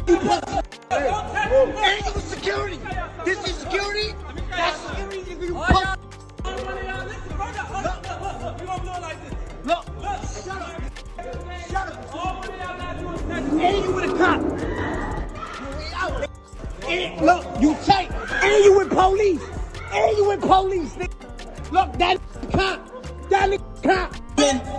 And you security. This is security. That's security. Nigga, you pussy. Look, shut up. Shut up. And you with a cop. And look, you tight. And you with police. And you with police, nigga. Look, that cop. That nigga cop.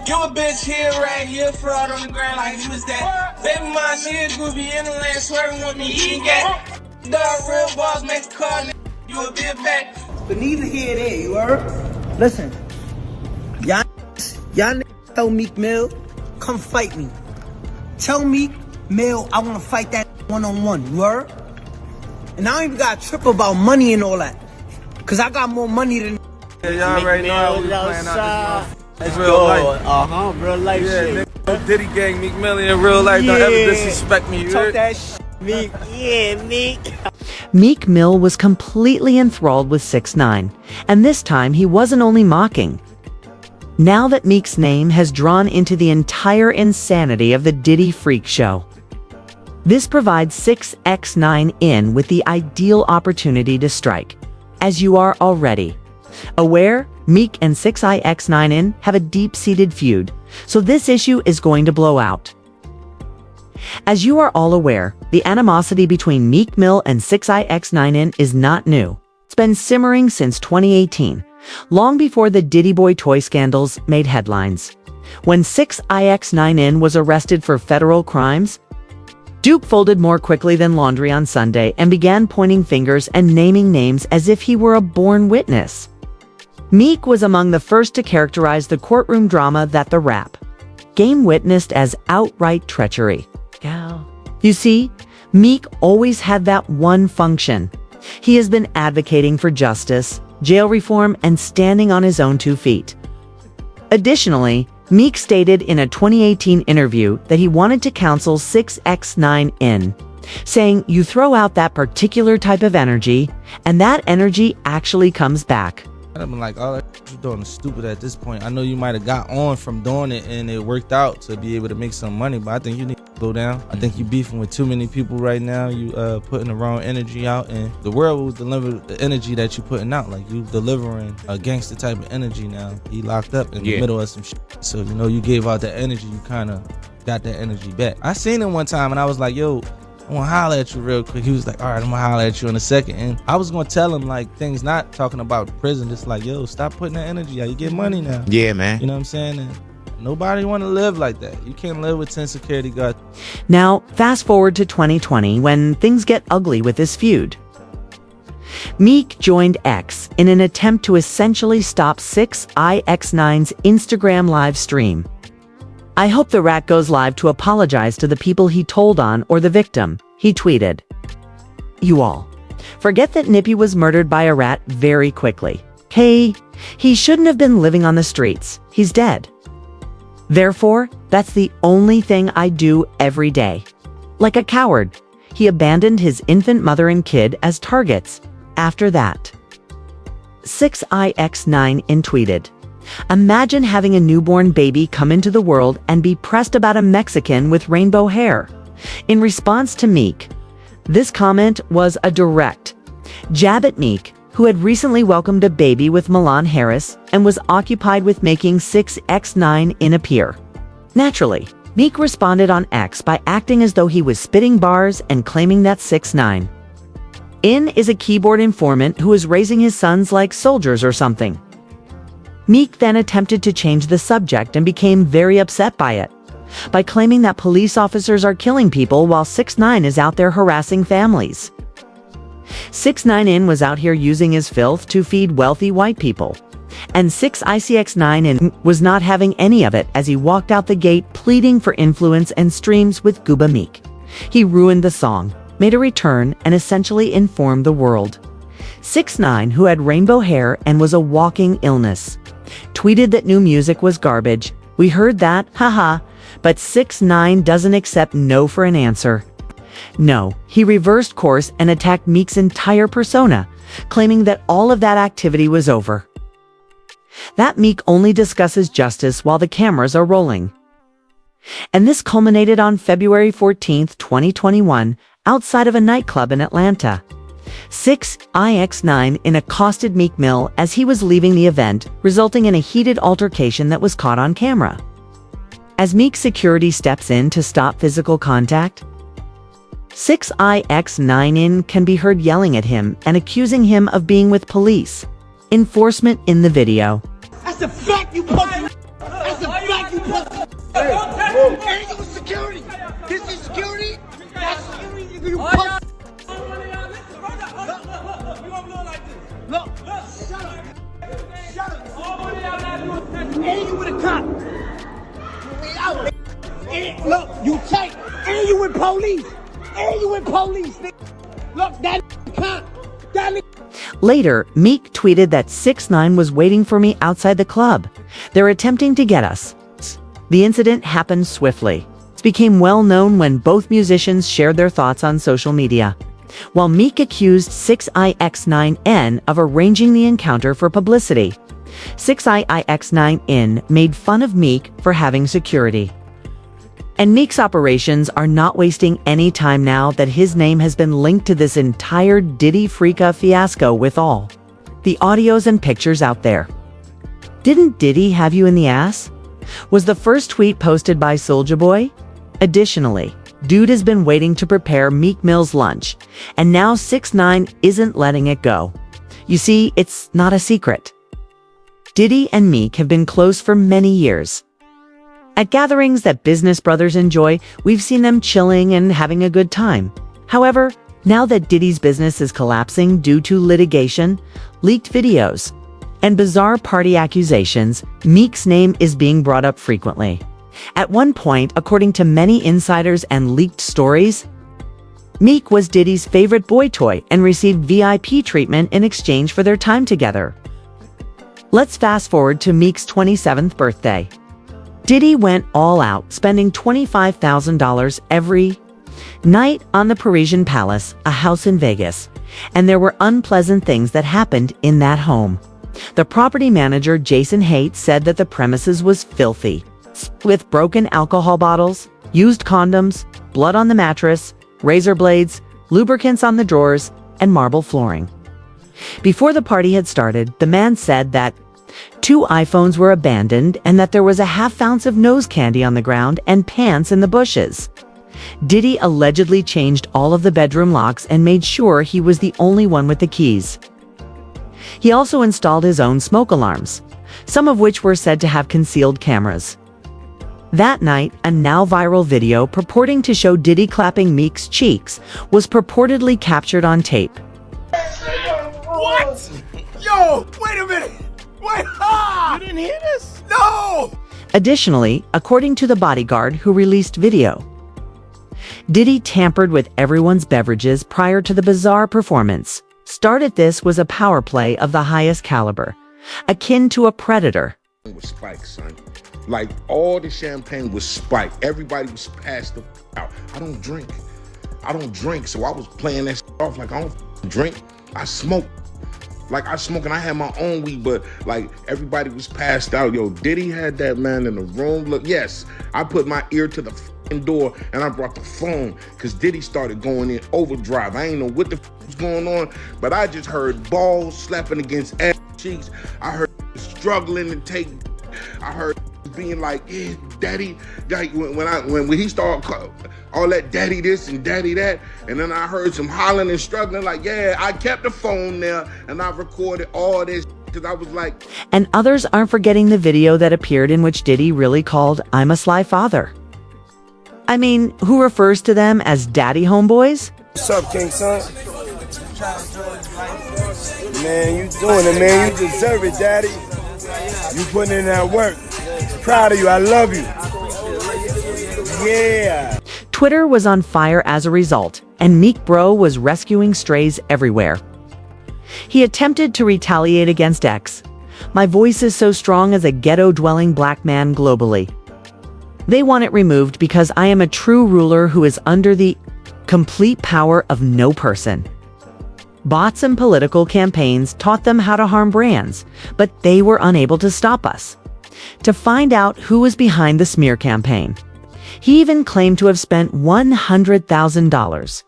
You a bitch here, right here, fraud on the ground like you was that. Baby, my nigga gonna be in the land swerving with me, eating gat. Dog, real boss, makes a car, nigga. You a bit back. But neither here nor there, you heard? Listen, y'all niggas tell Meek Mill, come fight me. Tell Meek Mill I wanna fight that one-on-one, you heard? And I don't even gotta trip about money and all that. Cause I got more money than yeah, y'all already know how we playing out this. It's real Go. life. Real life yeah, shit. Nigga, Diddy gang, Meek Mill in real life. Yeah. Don't ever disrespect me, you Talk heard? that shit, Meek. Yeah, Meek. Meek Mill was completely enthralled with 6ix9ine, and this time he wasn't only mocking. Now that Meek's name has drawn into the entire insanity of the Diddy freak show, this provides 6ix9ine with the ideal opportunity to strike, as you are already aware. Meek and 6ix9ine have a deep-seated feud, so this issue is going to blow out. As you are all aware, the animosity between Meek Mill and 6ix9ine is not new. It's been simmering since 2018, long before the Diddy Boy toy scandals made headlines. When 6ix9ine was arrested for federal crimes, Duke folded more quickly than laundry on Sunday and began pointing fingers and naming names as if he were a born witness. Meek was among the first to characterize the courtroom drama that the rap game witnessed as outright treachery. You see, Meek always had that one function. He has been advocating for justice, jail reform, and standing on his own 2 feet. Additionally, Meek stated in a 2018 interview that he wanted to counsel 6ix9ine, saying, "You throw out that particular type of energy, and that energy actually comes back." I've been like, all that you're doing is stupid at this point. I know you might have got on from doing it and it worked out to be able to make some money, but I think you need to slow down. I think you beefing with too many people right now. You putting the wrong energy out, and the world will deliver the energy that you putting out. Like, you delivering a gangster type of energy now. He locked up in the middle of some shit. So, you know, you gave out that energy, you kind of got that energy back. I seen him one time and I was like, yo, I'm gonna holler at you real quick. He was like, all right, I'm gonna holler at you in a second. And I was gonna tell him like things, not talking about the prison, just like, yo, stop putting that energy out. You get money now. Yeah, man. You know what I'm saying? And nobody wanna live like that. You can't live with 10 security guards. Now, fast forward to 2020 when things get ugly with this feud. Meek joined X in an attempt to essentially stop 6ix9ine's Instagram live stream. "I hope the rat goes live to apologize to the people he told on or the victim," he tweeted. "You all forget that Nippy was murdered by a rat very quickly. Hey, he shouldn't have been living on the streets. He's dead. Therefore, that's the only thing I do every day. Like a coward, he abandoned his infant mother and kid as targets. After that." 6ix9ine tweeted, "Imagine having a newborn baby come into the world and be pressed about a Mexican with rainbow hair." In response to Meek, this comment was a direct jab at Meek, who had recently welcomed a baby with Milan Harris and was occupied with making 6ix9ine appear. Naturally, Meek responded on X by acting as though he was spitting bars and claiming that 6ix9ine is a keyboard informant who is raising his sons like soldiers or something. Meek then attempted to change the subject and became very upset by it, by claiming that police officers are killing people while 6ix9ine is out there harassing families. 6ix9ine was out here using his filth to feed wealthy white people, and 6ix9ine was not having any of it as he walked out the gate pleading for influence and streams with Gooba Meek. He ruined the song, made a return, and essentially informed the world. 6ix9ine, who had rainbow hair and was a walking illness, tweeted that new music was garbage. "We heard that, haha," but 6ix9ine doesn't accept no for an answer. No, he reversed course and attacked Meek's entire persona, claiming that all of that activity was over. That Meek only discusses justice while the cameras are rolling. And this culminated on February 14, 2021, outside of a nightclub in Atlanta. 6ix9ine accosted Meek Mill as he was leaving the event, resulting in a heated altercation that was caught on camera. As Meek's security steps in to stop physical contact, 6ix9ine can be heard yelling at him and accusing him of being with police enforcement in the video. That's a fact, you pussy. That's a fact, you pussy. Hey, you security. This is security. That's security, you pussy. Look, shut up. Shut up. And you with a cop. We out. And look, you take. And you with police. And you with police, nigga. Look, that cop. That Later, Meek tweeted that 6ix9ine was waiting for me outside the club. They're attempting to get us. The incident happened swiftly. It became well known when both musicians shared their thoughts on social media. While Meek accused 6ix9ine of arranging the encounter for publicity, 6ix9ine made fun of Meek for having security. And Meek's operations are not wasting any time now that his name has been linked to this entire Diddy Freaka fiasco with all the audios and pictures out there. Didn't Diddy have you in the ass? Was the first tweet posted by Soulja Boy? Additionally, Dude has been waiting to prepare Meek Mill's lunch, and now 6ix9ine isn't letting it go. You see, it's not a secret. Diddy and Meek have been close for many years. At gatherings that business brothers enjoy, we've seen them chilling and having a good time. However, now that Diddy's business is collapsing due to litigation, leaked videos, and bizarre party accusations, Meek's name is being brought up frequently. At one point, according to many insiders and leaked stories, Meek was Diddy's favorite boy toy and received VIP treatment in exchange for their time together. Let's fast forward to Meek's 27th birthday. Diddy went all out, spending $25,000 every night on the Parisian Palace, a house in Vegas, and there were unpleasant things that happened in that home. The property manager, Jason Haidt, said that the premises was filthy, with broken alcohol bottles, used condoms, blood on the mattress, razor blades, lubricants on the drawers, and marble flooring. Before the party had started, the man said that 2 iPhones were abandoned and that there was a half ounce of nose candy on the ground and pants in the bushes. Diddy allegedly changed all of the bedroom locks and made sure he was the only one with the keys. He also installed his own smoke alarms, some of which were said to have concealed cameras. That night, a now viral video purporting to show Diddy clapping Meek's cheeks was purportedly captured on tape. What? Yo, wait a minute. Wait, ah! You didn't hear this? No! Additionally, according to the bodyguard who released video, Diddy tampered with everyone's beverages prior to the bizarre performance. Started this was a power play of the highest caliber, akin to a predator. It was spiked, son. Like, all the champagne was spiked. Everybody was passed the out. I don't drink, so I was playing that off like I don't drink. I smoke. Like, I smoke and I had my own weed, but like everybody was passed out. Yo, Diddy had that man in the room. Look, yes, I put my ear to the door and I brought the phone because Diddy started going in overdrive. I ain't know what the was going on, but I just heard balls slapping against ass cheeks. I heard struggling to take. I heard being like, yeah, daddy. Like when he started all that daddy this and daddy that, and then I heard some hollering and struggling. Like, yeah, I kept the phone there and I recorded all this because I was like. And others aren't forgetting the video that appeared in which Diddy really called "I'm a Sly Father." I mean, who refers to them as daddy homeboys? What's up, King Son? Man, you doing it, man. You deserve it, daddy. You putting in that work. Proud of you. I love you. Yeah. Twitter was on fire as a result, and Meek Bro was rescuing strays everywhere. He attempted to retaliate against X. My voice is so strong as a ghetto-dwelling black man globally. They want it removed because I am a true ruler who is under the complete power of no person. Bots and political campaigns taught them how to harm brands, but they were unable to stop us. To find out who was behind the smear campaign, he even claimed to have spent $100,000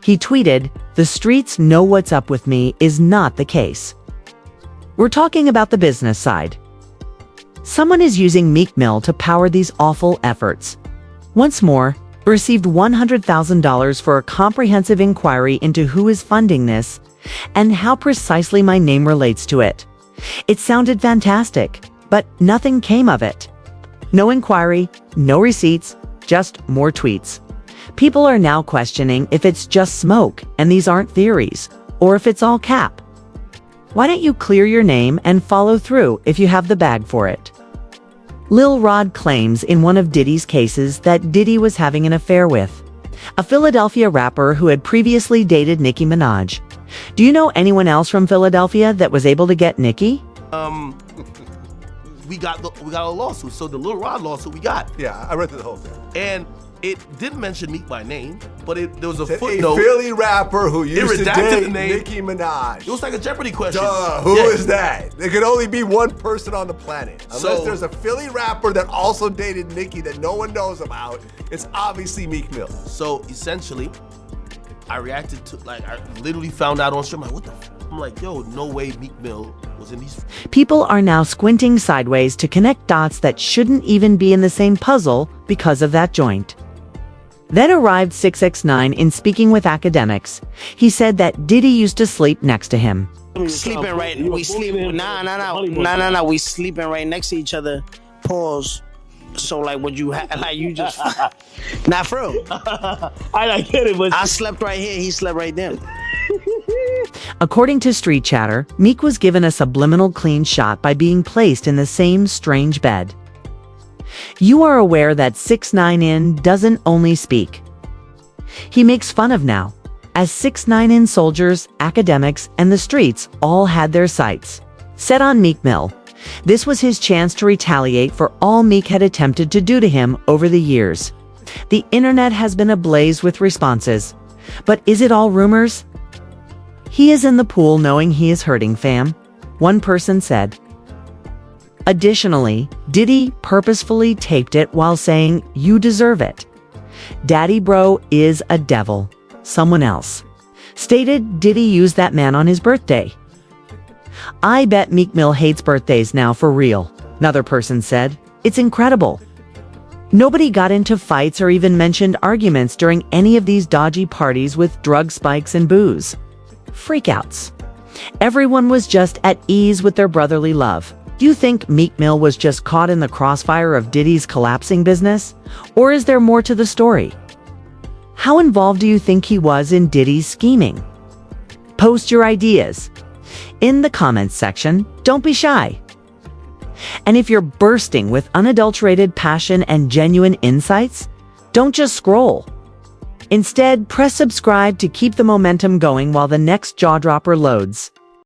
He tweeted, "The streets know what's up with me" is not the case. We're talking about the business side. Someone is using Meek Mill to power these awful efforts. Once more, received $100,000 for a comprehensive inquiry into who is funding this and how precisely my name relates to it. It sounded fantastic, but nothing came of it. No inquiry, no receipts, just more tweets. People are now questioning if it's just smoke and these aren't theories, or if it's all cap. Why don't you clear your name and follow through if you have the bag for it? Lil Rod claims in one of Diddy's cases that Diddy was having an affair with a Philadelphia rapper who had previously dated Nicki Minaj. Do you know anyone else from Philadelphia that was able to get Nicki? We got a lawsuit. So the Lil Rod lawsuit we got. Yeah, I read through the whole thing. And it didn't mention Meek by name, but there was a footnote. A Philly rapper who used to date the name. Nicki Minaj. It was like a Jeopardy question. Duh, who is that? There could only be one person on the planet. Unless there's a Philly rapper that also dated Nicki that no one knows about. It's obviously Meek Mill. So essentially, I reacted to, I literally found out on stream, what the f? I'm like, yo, no way Meek Mill was in these. People are now squinting sideways to connect dots that shouldn't even be in the same puzzle because of that joint. Then arrived 6ix9ine in speaking with academics. He said that Diddy used to sleep next to him. We sleeping right next to each other. Pause. So would you you just not for real. I get it, but I slept right here, he slept right there. According to Street Chatter, Meek was given a subliminal clean shot by being placed in the same strange bed. You are aware that 6ix9ine doesn't only speak. He makes fun of now, as 6ix9ine soldiers, academics, and the streets all had their sights set on Meek Mill. This was his chance to retaliate for all Meek had attempted to do to him over the years. The internet has been ablaze with responses. But is it all rumors? He is in the pool knowing he is hurting, fam, one person said. Additionally, Diddy purposefully taped it while saying, "You deserve it." Daddy bro is a devil, someone else stated. Diddy used that man on his birthday. I bet Meek Mill hates birthdays now for real, another person said. It's incredible. Nobody got into fights or even mentioned arguments during any of these dodgy parties with drug spikes and booze. Freakouts. Everyone was just at ease with their brotherly love. Do you think Meek Mill was just caught in the crossfire of Diddy's collapsing business? Or is there more to the story? How involved do you think he was in Diddy's scheming? Post your ideas in the comments section. Don't be shy. And if you're bursting with unadulterated passion and genuine insights, don't just scroll. Instead, press subscribe to keep the momentum going while the next jaw dropper loads.